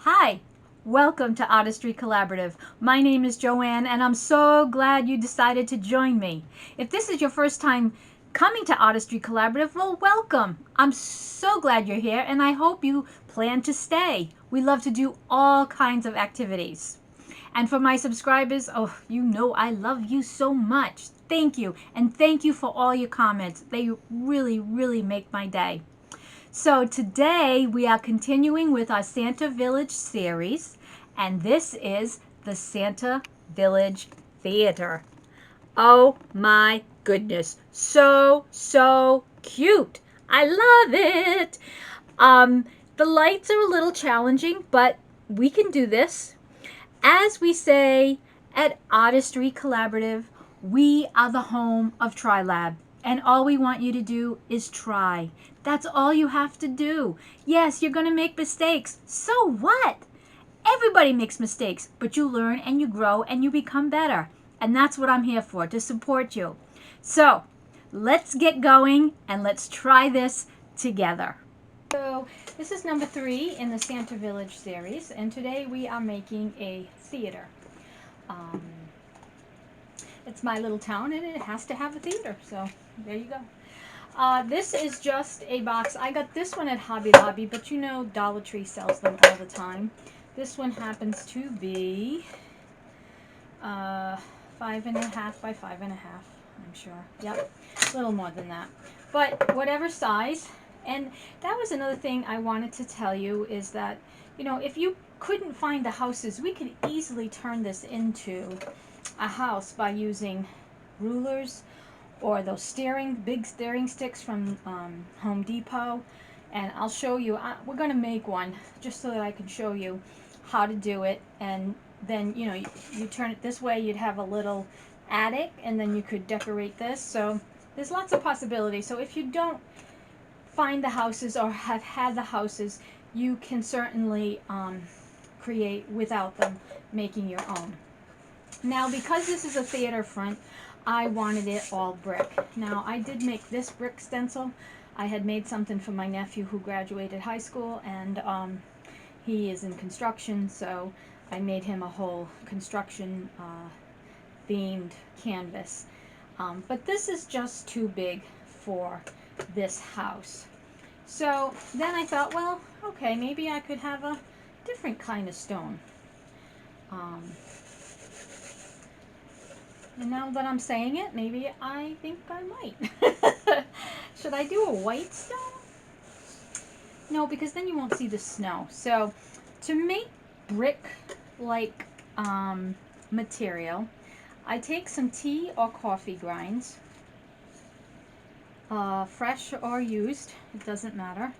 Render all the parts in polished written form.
Hi, welcome to Artistry Collaborative. My name is JoAnn and I'm so glad you decided to join me. If this is your first time coming to Artistry Collaborative, well, welcome. I'm so glad you're here and I hope you plan to stay. We love to do all kinds of activities. And for my subscribers, oh, you know I love you so much. Thank you. And thank you for all your comments. They really make my day. So today we are continuing with our Santa Village series, and this is the Santa Village Theater. Oh my goodness, so cute. I love it. The lights are a little challenging, but we can do this. As we say at Artistry Collaborative, we are the home of TriLab. And all we want you to do is try. That's all you have to do. Yes, you're going to make mistakes. So what? Everybody makes mistakes, but you learn and you grow and you become better. And that's what I'm here for, to support you. So let's get going and let's try this together. So this is number 3 in the Santa Village series, and today we are making a theater. Um, it's my little town and it has to have a theater, so there you go. This is just a box. I got this one at Hobby Lobby, but you know Dollar Tree sells them all the time. This one happens to be 5.5 by 5.5, I'm sure. Yep, a little more than that. But whatever size. And that was another thing I wanted to tell you is that, you know, if you couldn't find the houses, we could easily turn this into a house by using rulers or those big steering sticks from Home Depot. And I'll show you, we're going to make one just so that I can show you how to do it. And then, you know, you turn it this way, you'd have a little attic, and then you could decorate this. So there's lots of possibilities. So if you don't find the houses or have had the houses, you can certainly create without them, making your own. Now, because this is a theater front, I wanted it all brick. Now, I did make this brick stencil. I had made something for my nephew who graduated high school, and he is in construction, so I made him a whole construction themed canvas. But this is just too big for this house. So then I thought, well, okay, maybe I could have a different kind of stone. And now that I'm saying it, maybe I think I might. Should I do a white stone? No, because then you won't see the snow. So to make brick-like material, I take some tea or coffee grinds, fresh or used, it doesn't matter.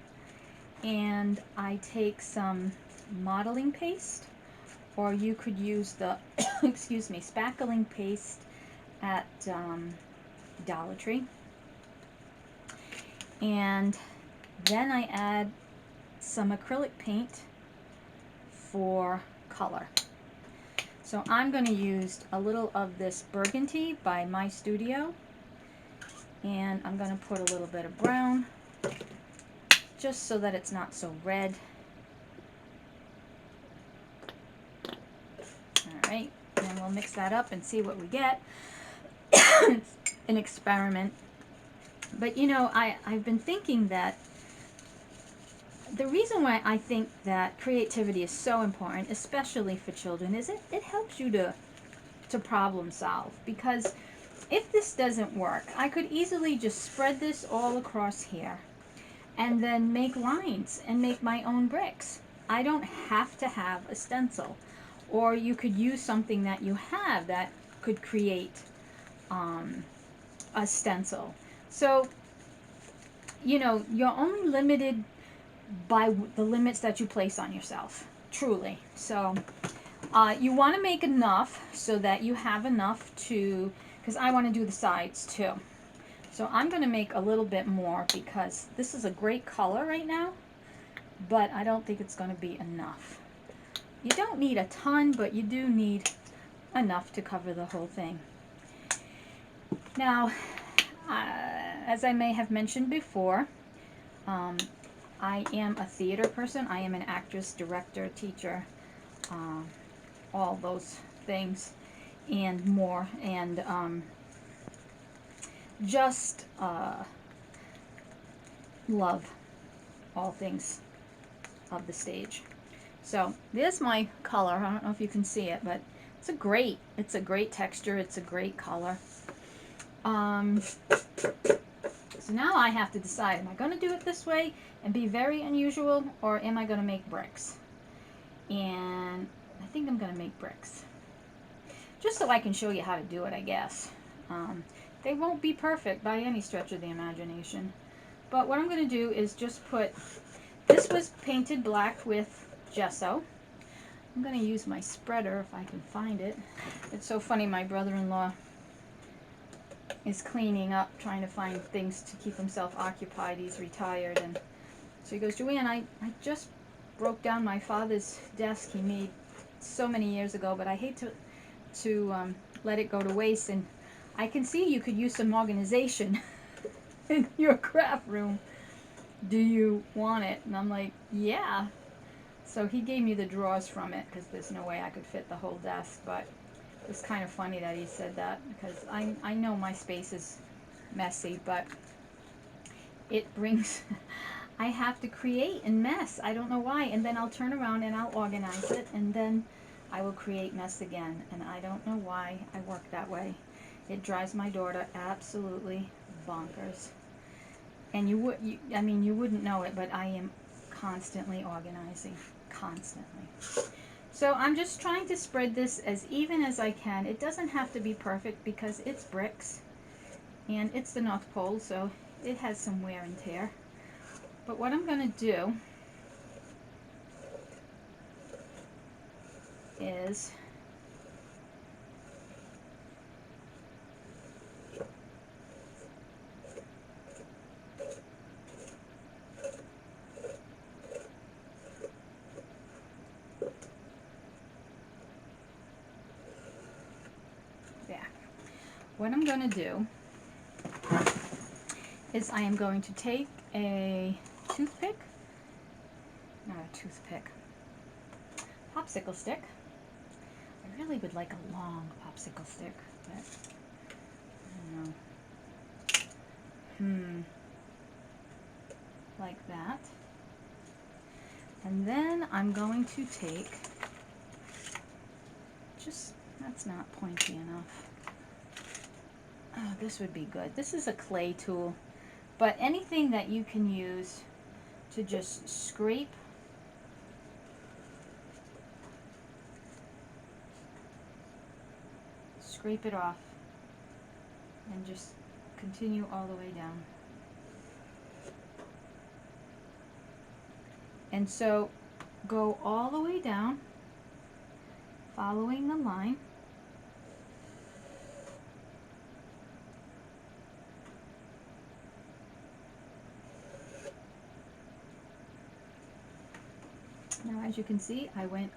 And I take some modeling paste, or you could use the, excuse me, spackling paste at Dollar Tree. And then I add some acrylic paint for color. So I'm going to use a little of this burgundy by My Studio, and I'm going to put a little bit of brown just so that it's not so red. Alright, and then we'll mix that up and see what we get. It's an experiment. But you know, I've been thinking that the reason why I think that creativity is so important, especially for children, is it helps you to problem solve. Because if this doesn't work, I could easily just spread this all across here and then make lines and make my own bricks. I don't have to have a stencil. Or you could use something that you have that could create a stencil. So, you know, you're only limited by the limits that you place on yourself, truly. So you want to make enough so that you have enough to, because I want to do the sides too. So I'm going to make a little bit more because this is a great color right now, but I don't think it's going to be enough. You don't need a ton, but you do need enough to cover the whole thing. Now, as I may have mentioned before, I am a theater person. I am an actress, director, teacher, uh, all those things and more. And just love all things of the stage. So there's my color. I don't know if you can see it, but it's a great texture. It's a great color. So now I have to decide, am I going to do it this way and be very unusual, or am I going to make bricks? And I think I'm going to make bricks. Just so I can show you how to do it, I guess. They won't be perfect by any stretch of the imagination. But what I'm going to do is just put, this was painted black with gesso. I'm going to use my spreader if I can find it. It's so funny, my brother-in-law is cleaning up, trying to find things to keep himself occupied. He's retired, and so he goes, JoAnn, I just broke down my father's desk he made so many years ago, but I hate to let it go to waste, and I can see you could use some organization in your craft room. Do you want it? And I'm like, yeah. So he gave me the drawers from it, because there's no way I could fit the whole desk, but it's kind of funny that he said that, because I know my space is messy, but it brings, I have to create and mess. I don't know why. And then I'll turn around and I'll organize it, and then I will create mess again. And I don't know why I work that way. It drives my daughter absolutely bonkers. And you wouldn't know it, but I am constantly organizing, constantly. So I'm just trying to spread this as even as I can. It doesn't have to be perfect because it's bricks and it's the North Pole, so it has some wear and tear. But what I'm going to do is what I'm going to do is I am going to take a toothpick, not a toothpick, popsicle stick. I really would like a long popsicle stick, but I don't know. Like that. And then I'm going to take, just, that's not pointy enough. Oh, this would be good. This is a clay tool, but anything that you can use to just scrape it off and just continue all the way down. And so go all the way down, following the line. Now, as you can see, I went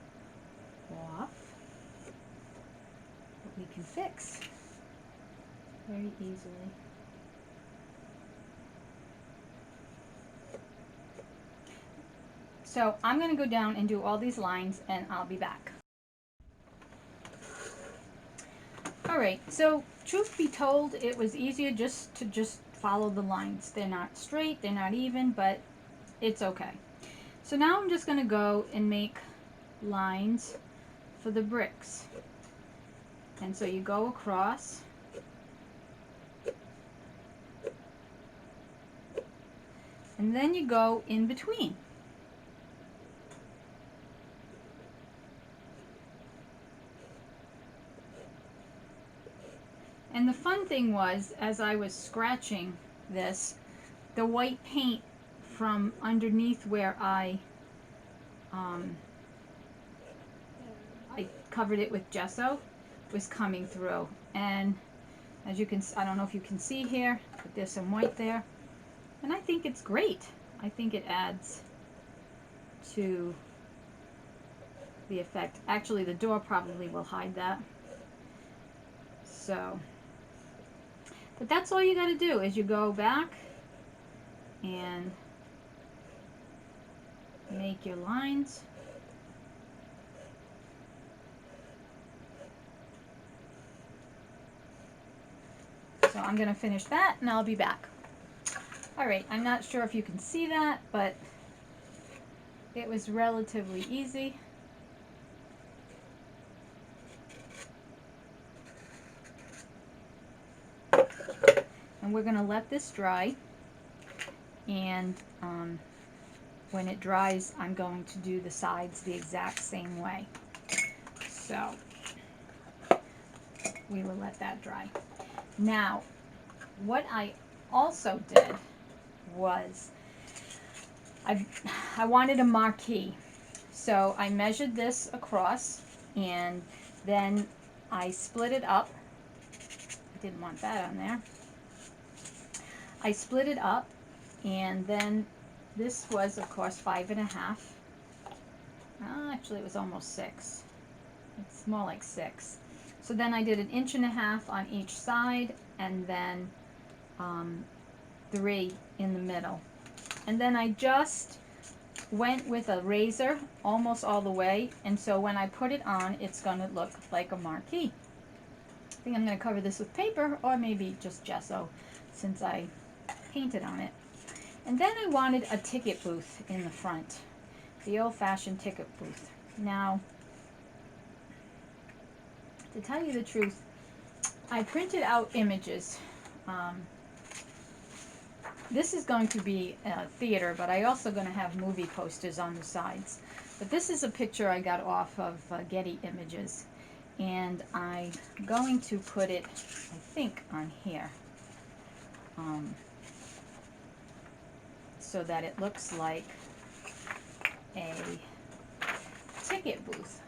off, but we can fix very easily. So I'm going to go down and do all these lines, and I'll be back. Alright, so truth be told, it was easier just to follow the lines. They're not straight, they're not even, but it's okay. So now I'm just going to go and make lines for the bricks. And so you go across, and then you go in between. And the fun thing was, as I was scratching this, the white paint from underneath where I covered it with gesso was coming through. And as you can, I don't know if you can see here, but there's some white there. And I think it's great. I think it adds to the effect. Actually, the door probably will hide that. So, but that's all you got to do is you go back and make your lines. So I'm going to finish that and I'll be back. All right, I'm not sure if you can see that, but it was relatively easy. And we're going to let this dry, and when it dries, I'm going to do the sides the exact same way. So we will let that dry. Now, what I also did was I wanted a marquee. So I measured this across, and then I split it up. I didn't want that on there. I split it up, and then this was, of course, 5.5. Actually, it was almost 6. It's more like 6. So then I did 1.5 inches on each side, and then 3 in the middle. And then I just went with a razor almost all the way, and so when I put it on, it's going to look like a marquee. I think I'm going to cover this with paper, or maybe just gesso, since I painted on it. And then I wanted a ticket booth in the front, the old-fashioned ticket booth. Now, to tell you the truth, I printed out images. This is going to be a theater, but I also going to have movie posters on the sides. But this is a picture I got off of Getty Images, and I'm going to put it, I think, on here, so that it looks like a ticket booth.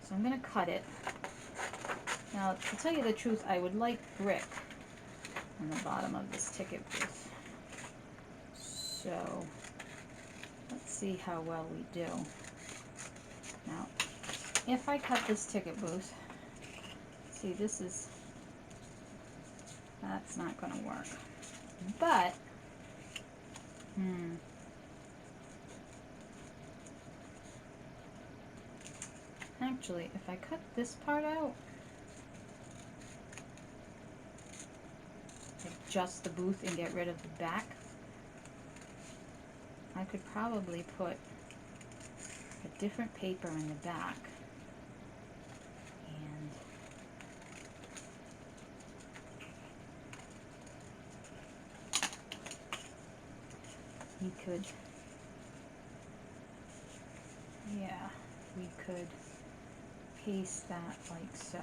So I'm going to cut it. Now, to tell you the truth, I would like brick on the bottom of this ticket booth. So let's see how well we do. Now, if I cut this ticket booth, see, this is, that's not going to work. But, actually, if I cut this part out, adjust the booth and get rid of the back, I could probably put a different paper in the back. And we could, yeah, we could paste that like so.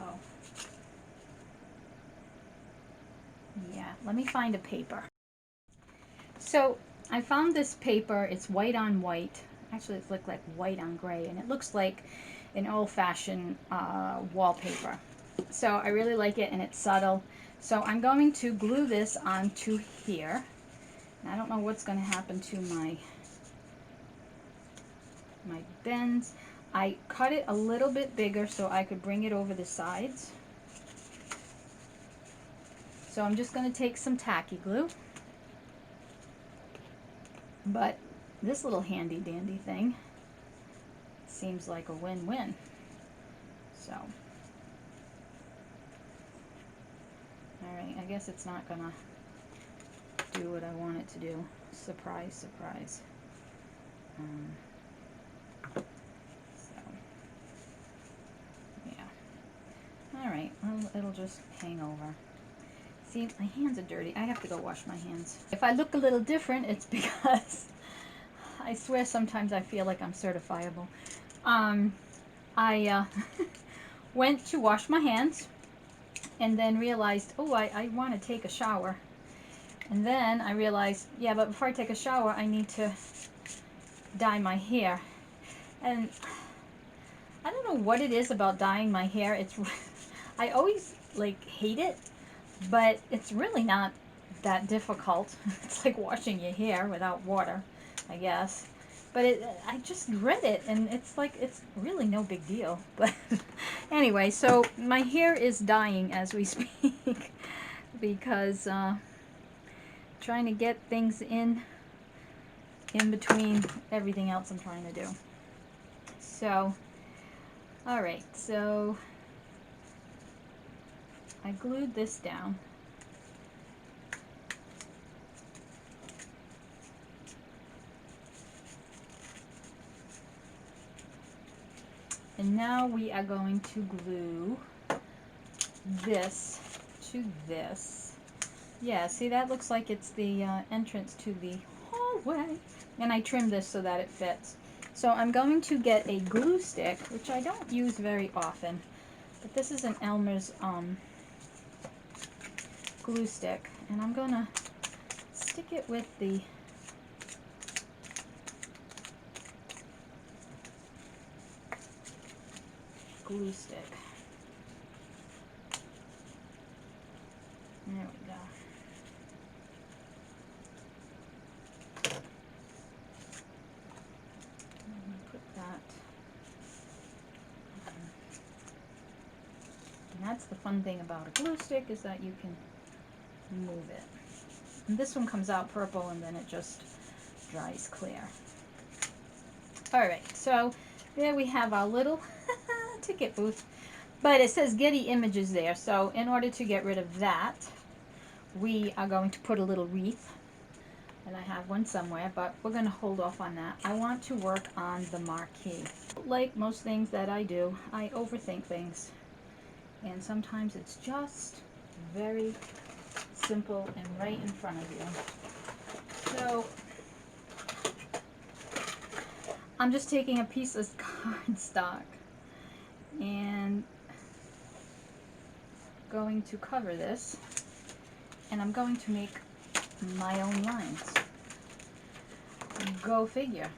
Yeah, let me find a paper. So I found this paper. It's white on white. Actually, it looks like white on gray, and it looks like an old-fashioned wallpaper. So I really like it, and it's subtle. So I'm going to glue this onto here. And I don't know what's going to happen to my bends. I cut it a little bit bigger so I could bring it over the sides. So I'm just going to take some tacky glue. But this little handy dandy thing seems like a win-win. So, alright, I guess it's not going to do what I want it to do. Surprise, surprise. So, yeah. Alright, well, it'll just hang over. See, my hands are dirty. I have to go wash my hands. If I look a little different, it's because I swear sometimes I feel like I'm certifiable. I went to wash my hands and then realized, oh, I want to take a shower. And then I realized, yeah, but before I take a shower, I need to dye my hair. And I don't know what it is about dyeing my hair. It's I always like hate it. But it's really not that difficult. It's like washing your hair without water, I guess. But I just read it, and it's like, it's really no big deal. But anyway, so my hair is dying as we speak because trying to get things in in between everything else I'm trying to do. So, all right, so I glued this down. And now we are going to glue this to this. Yeah, see, that looks like it's the entrance to the hallway. And I trimmed this so that it fits. So I'm going to get a glue stick, which I don't use very often, but this is an Elmer's glue stick, and I'm gonna stick it with the glue stick. There we go. Put that. And that's the fun thing about a glue stick, is that you can move it. And this one comes out purple and then it just dries clear. Alright, so there we have our little ticket booth. But it says Getty Images there, so in order to get rid of that, we are going to put a little wreath. And I have one somewhere, but we're going to hold off on that. I want to work on the marquee. Like most things that I do, I overthink things. And sometimes it's just very simple and right in front of you. So I'm just taking a piece of cardstock and going to cover this, and I'm going to make my own lines. Go figure.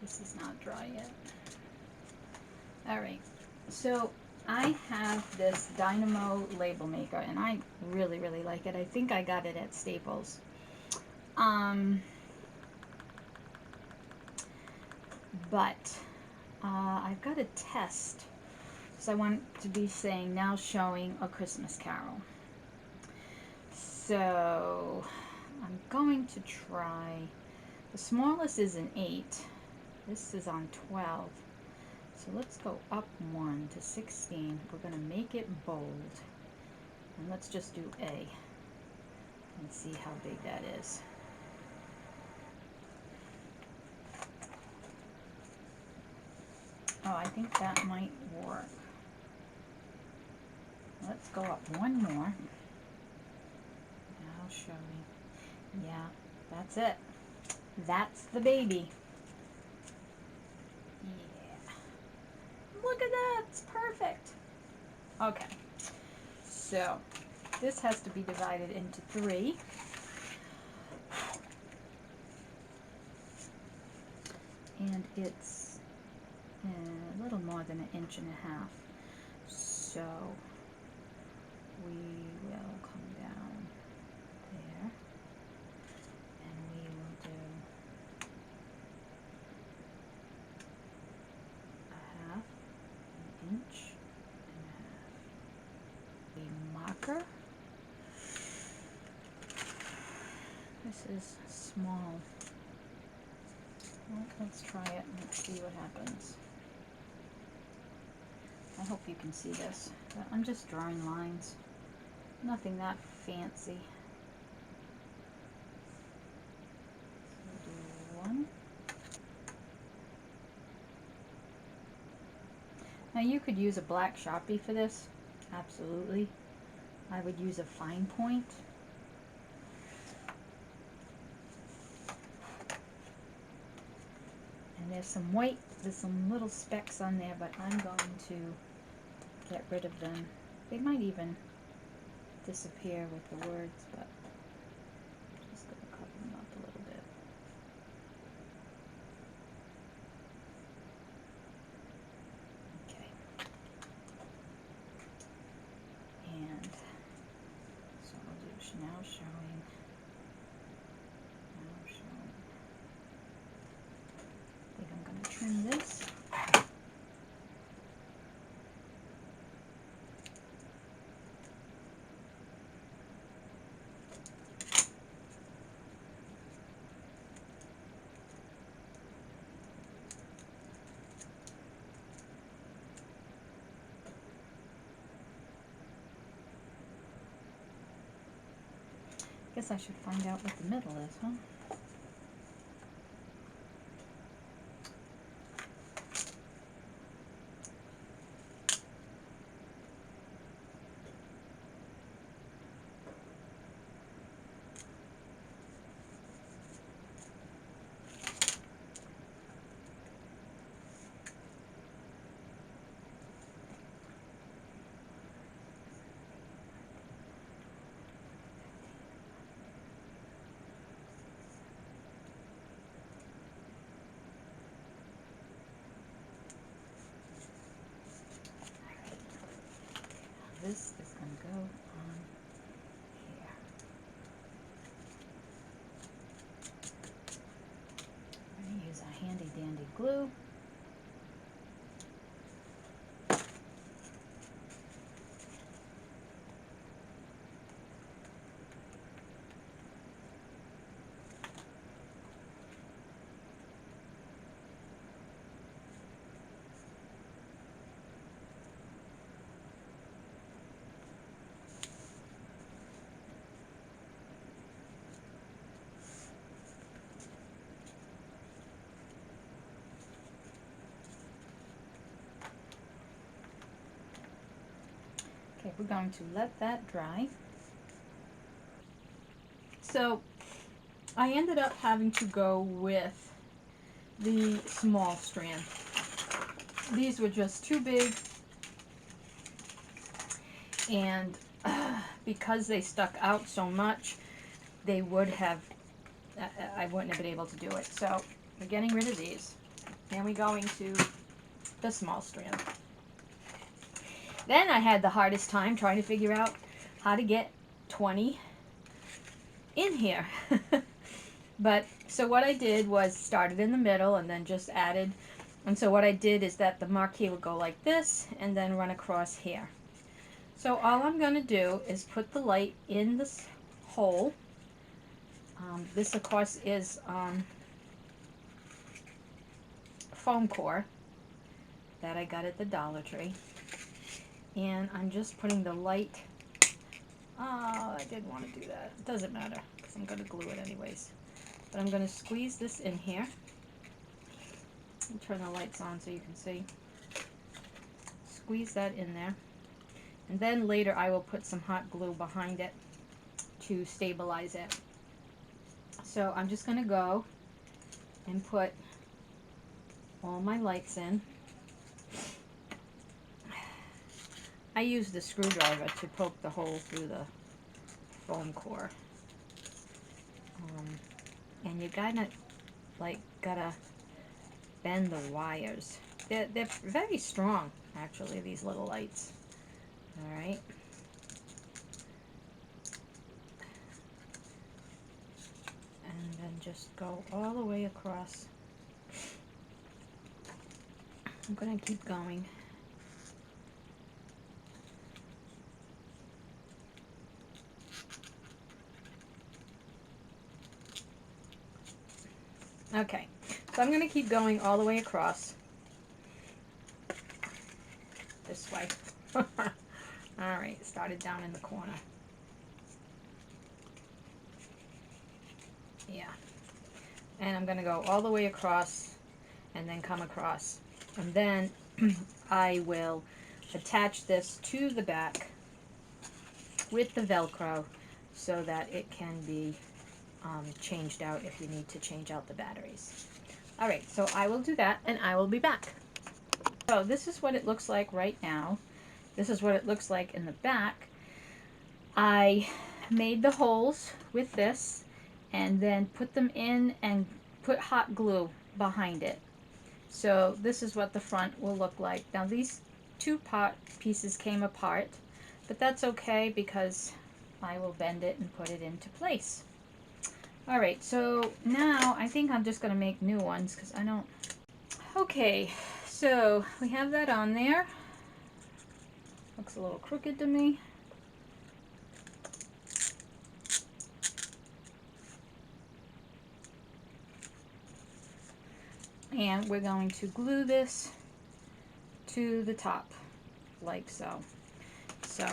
This is not dry yet. Alright, so I have this Dynamo label maker, and I really, really like it. I think I got it at Staples. But I've got a test, so I want to be saying now showing A Christmas Carol. So I'm going to try, the smallest is an 8, this is on 12, so let's go up 1 to 16. We're going to make it bold, and let's just do A and see how big that is. Oh, I think that might work. Let's go up one more. Now show me. Yeah, that's it. That's the baby. Yeah. Look at that. It's perfect. Okay. So this has to be divided into 3. And it's a little more than 1.5 inches. So we will come down there, and we will do 1/2 inch and 1/2. A marker. This is small. Well, let's try it and let's see what happens. I hope you can see this, but I'm just drawing lines. Nothing that fancy. So do 1. Now you could use a black Sharpie for this, absolutely. I would use a fine point. And there's some white, there's some little specks on there, but I'm going to get rid of them. They might even disappear with the words, but I'm just going to cover them up a little bit. Okay. And so I'll do now showing. Guess I should find out what the middle is, huh? This is going to go on here. I'm going to use a handy dandy glue. Okay, we're going to let that dry. So I ended up having to go with the small strand. These were just too big, and because they stuck out so much, they would have, I wouldn't have been able to do it. So we're getting rid of these, and we're going to the small strand. Then I had the hardest time trying to figure out how to get 20 in here. But so what I did was started in the middle and then just added, and so what I did is that the marquee would go like this and then run across here. So all I'm going to do is put the light in this hole. This of course is foam core that I got at the Dollar Tree. And I'm just putting the light, oh, I didn't want to do that. It doesn't matter because I'm going to glue it anyways. But I'm going to squeeze this in here. I'll turn the lights on so you can see. Squeeze that in there. And then later I will put some hot glue behind it to stabilize it. So I'm just going to go and put all my lights in. I use the screwdriver to poke the hole through the foam core. And you gotta bend the wires. They're very strong, actually, these little lights. All right. And then just go all the way across. I'm gonna keep going. Okay, so I'm going to keep going all the way across this way. Alright, started down in the corner. Yeah. And I'm going to go all the way across and then come across. And then I will attach this to the back with the Velcro so that it can be changed out if you need to change out the batteries. Alright, so I will do that and I will be back. So this is what it looks like right now. This is what it looks like in the back. I made the holes with this and then put them in and put hot glue behind it. So this is what the front will look like. Now these two pieces came apart, but that's okay because I will bend it and put it into place. Alright, so now I think I'm just going to make new ones because I don't... Okay, so we have that on there. Looks a little crooked to me. And we're going to glue this to the top, like so. So,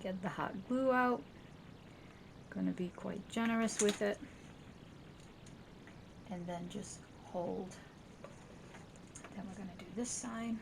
get the hot glue out. Going to be quite generous with it. And then just hold. Then we're going to do this side.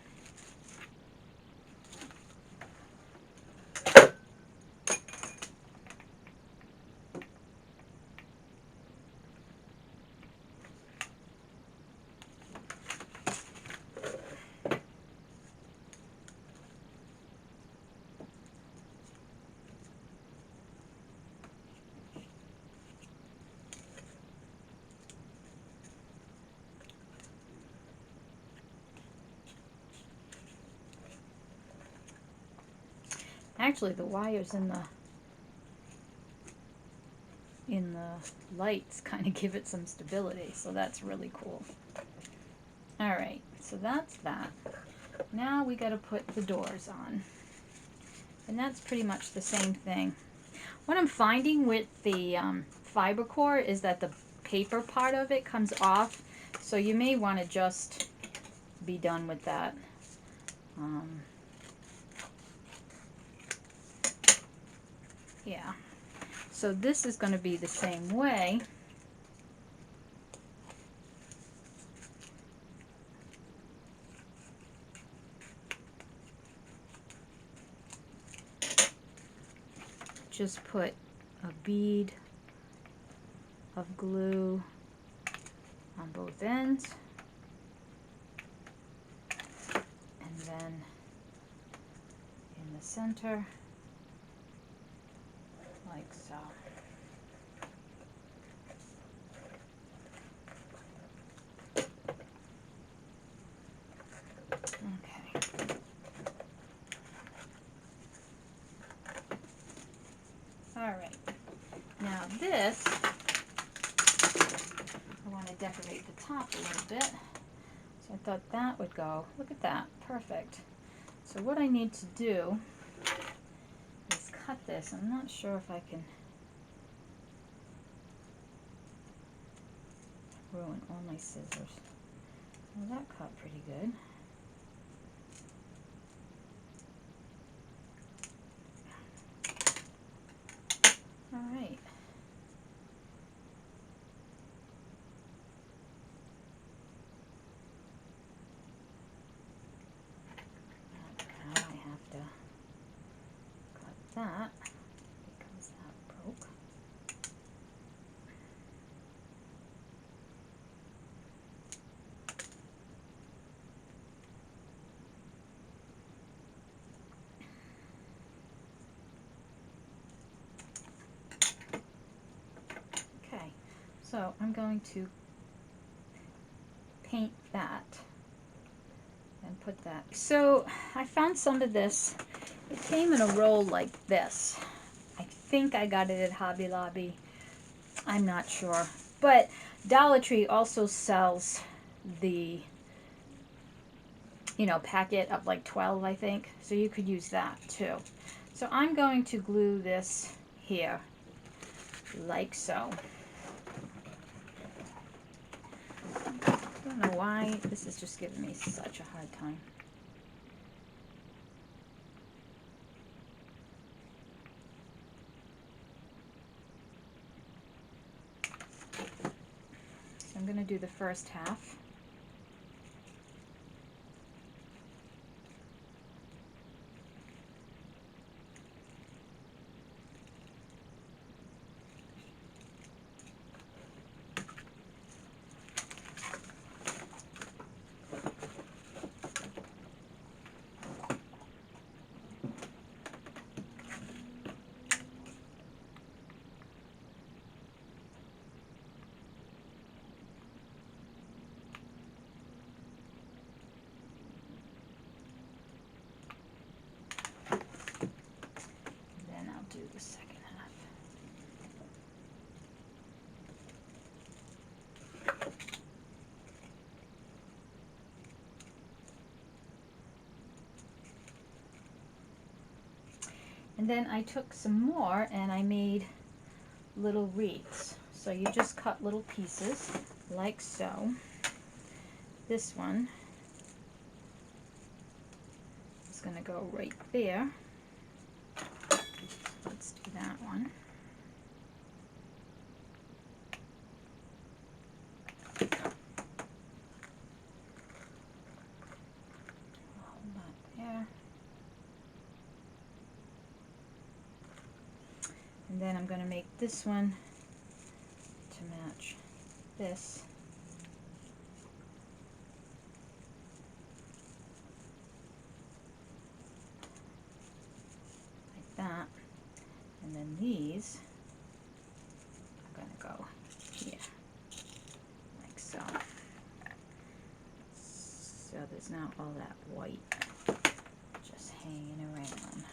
Actually, the wires in the lights kind of give it some stability, so that's really cool. All right, so that's that. Now we got to put the doors on, and that's pretty much the same thing. What I'm finding with the fiber core is that the paper part of it comes off, so you may want to just be done with that. Yeah, so this is going to be the same way. Just put a bead of glue on both ends, and then in the center, like so. Okay. All right. Now this, I want to decorate the top a little bit. So I thought that would go. Look at that. Perfect. So what I need to do is cut this. I'm not sure if I can ruin all my scissors. Well, that cut pretty good. All right. Now I have to cut that because that broke. Okay, so I'm going to paint that and put that. So I found some of this. It came in a roll like this. I think I got it at Hobby Lobby. I'm not sure. But Dollar Tree also sells the, packet of like 12, I think. So you could use that too. So I'm going to glue this here, like so. I don't know why this is just giving me such a hard time. So I'm going to do the first half. Do the second half. And then I took some more and I made little wreaths. So you just cut little pieces like so. This one is going to go right there. Let's do that one. And then I'm going to make this one to match this. Like that. And then these are going to go here. Like so. So there's not all that white just hanging around.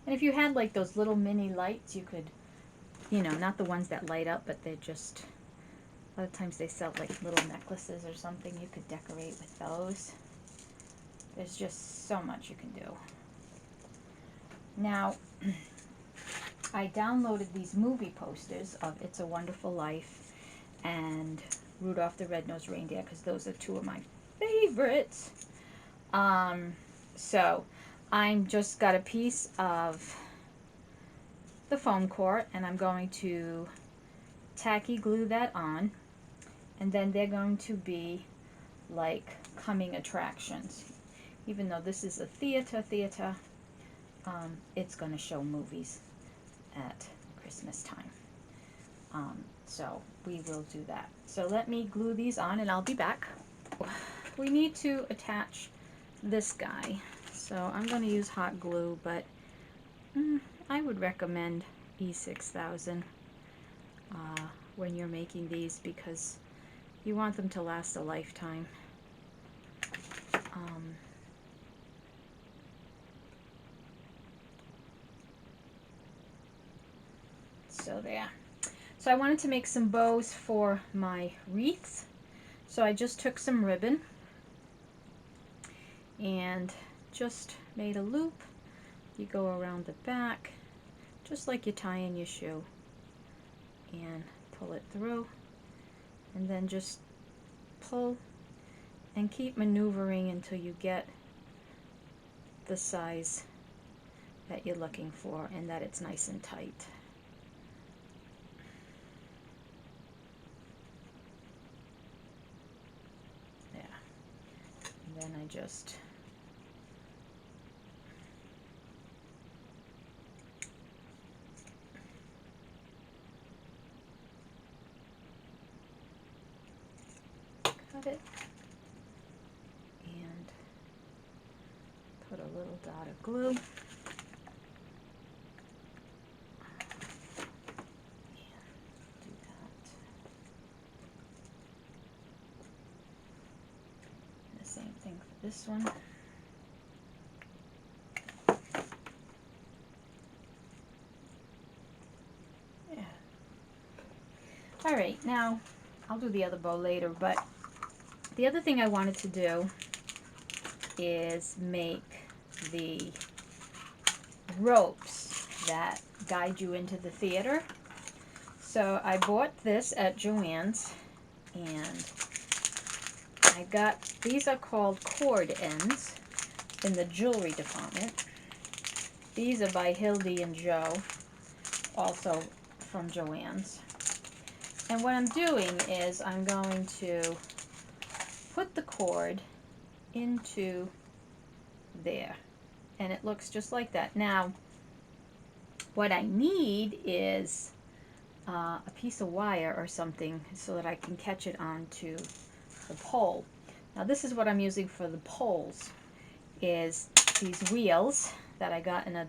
And if you had like those little mini lights, you could, you know, not the ones that light up, but they're just, a lot of times they sell like little necklaces or something. You could decorate with those. There's just so much you can do. Now, I downloaded these movie posters of It's a Wonderful Life and Rudolph the Red-Nosed Reindeer, because those are two of my favorites. So I'm just got a piece of the foam core, and I'm going to tacky glue that on, and then they're going to be like coming attractions. Even though this is a theater, it's going to show movies at Christmas time. So we will do that. So let me glue these on and I'll be back. We need to attach this guy. So I'm going to use hot glue, but I would recommend E6000 when you're making these, because you want them to last a lifetime. So there. So I wanted to make some bows for my wreaths. So I just took some ribbon and just made a loop. You go around the back, just like you tie in your shoe, and pull it through, and then just pull and keep maneuvering until you get the size that you're looking for and that it's nice and tight. There. And then I just cut it and put a little dot of glue. And do that. And the same thing for this one. Yeah. All right, now I'll do the other bow later, but the other thing I wanted to do is make the ropes that guide you into the theater. So I bought this at JoAnn's, and I got, these are called cord ends in the jewelry department. These are by Hildy Jo, also from JoAnn's. And what I'm doing is I'm going to put the cord into there, and it looks just like that. Now what I need is a piece of wire or something so that I can catch it onto the pole. Now this is what I'm using for the poles, is these wheels that I got in a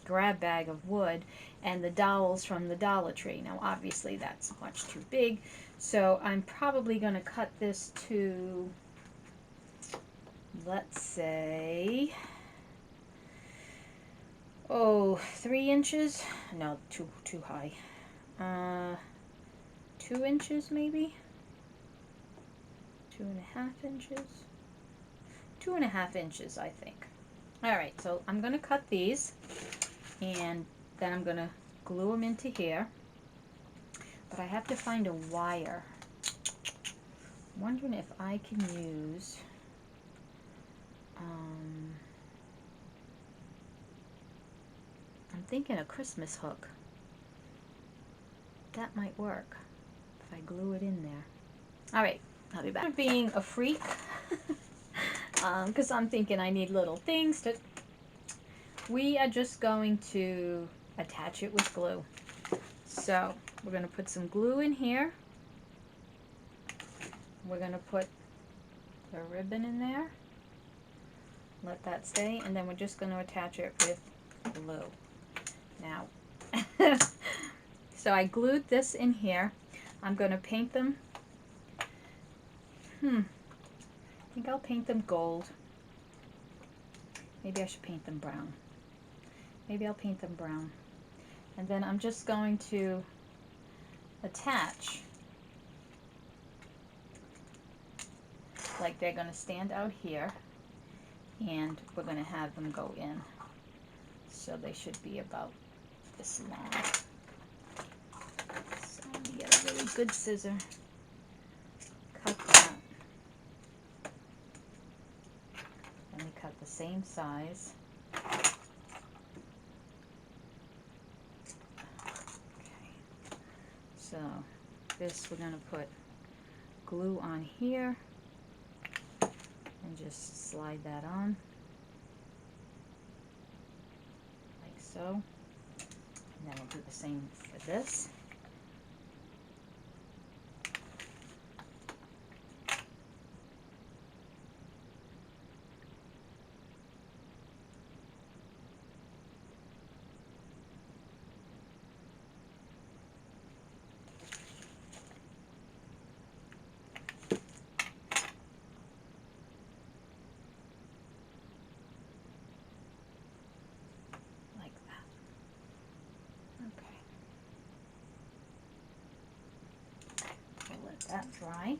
grab bag of wood, and the dowels from the Dollar Tree. Now obviously that's much too big, so I'm probably going to cut this to, let's say, 3 inches. No, too high. 2 inches maybe. 2.5 inches. 2.5 inches, I think. All right, so I'm going to cut these, and then I'm going to glue them into here. But I have to find a wire. I'm wondering if I can use I'm thinking a Christmas hook. That might work if I glue it in there. All right, I'll be back. Being a freak, because I'm thinking I need little things to, we are just going to attach it with glue. So we're going to put some glue in here. We're going to put the ribbon in there. Let that stay, and then we're just going to attach it with glue. Now, so I glued this in here. I'm going to paint them. I think I'll paint them gold. Maybe I should paint them brown. Maybe I'll paint them brown. And then I'm just going to attach like they're going to stand out here, and we're going to have them go in. So they should be about this long. So I'm going to get a really good scissor, cut that, and we cut the same size. So this, we're going to put glue on here and just slide that on like so. And then we'll do the same for this. That dry.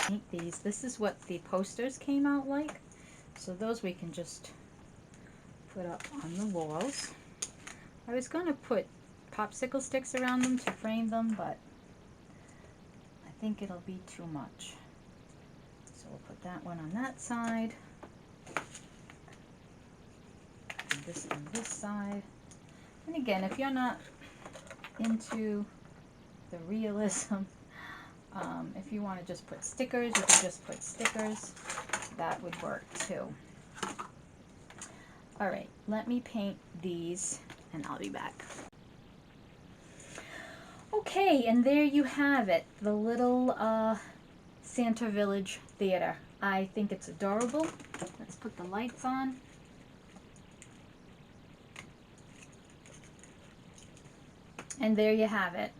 Paint these. This is what the posters came out like. So those we can just put up on the walls. I was going to put popsicle sticks around them to frame them, but I think it'll be too much. So we'll put that one on that side. And this on this side. And again, if you're not into the realism, if you want to just put stickers, you can just put stickers. That would work too. Alright, let me paint these and I'll be back. Okay, and there you have it. The little Santa Village Theater. I think it's adorable. Let's put the lights on. And there you have it.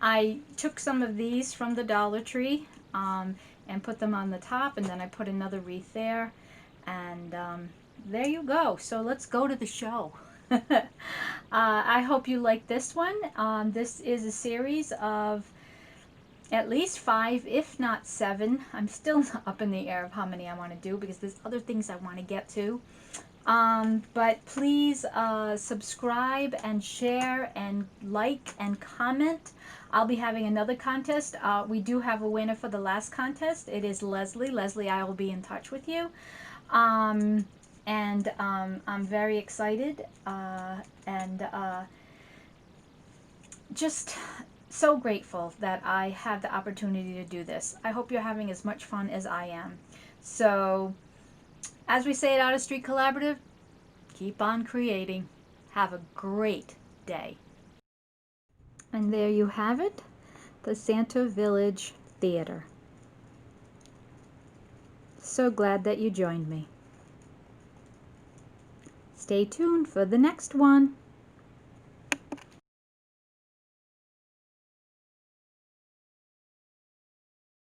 I took some of these from the Dollar Tree and put them on the top, and then I put another wreath there, and there you go. So let's go to the show. I hope you like this one. This is a series of at least 5, if not 7. I'm still up in the air of how many I want to do because there's other things I want to get to. But please subscribe and share and like and comment. I'll be having another contest. We do have a winner for the last contest. It is Leslie. Leslie, I will be in touch with you. I'm very excited and just so grateful that I have the opportunity to do this. I hope you're having as much fun as I am. So, as we say at Artistry Collaborative, keep on creating. Have a great day. And there you have it, the Santa Village Theater. So glad that you joined me. Stay tuned for the next one.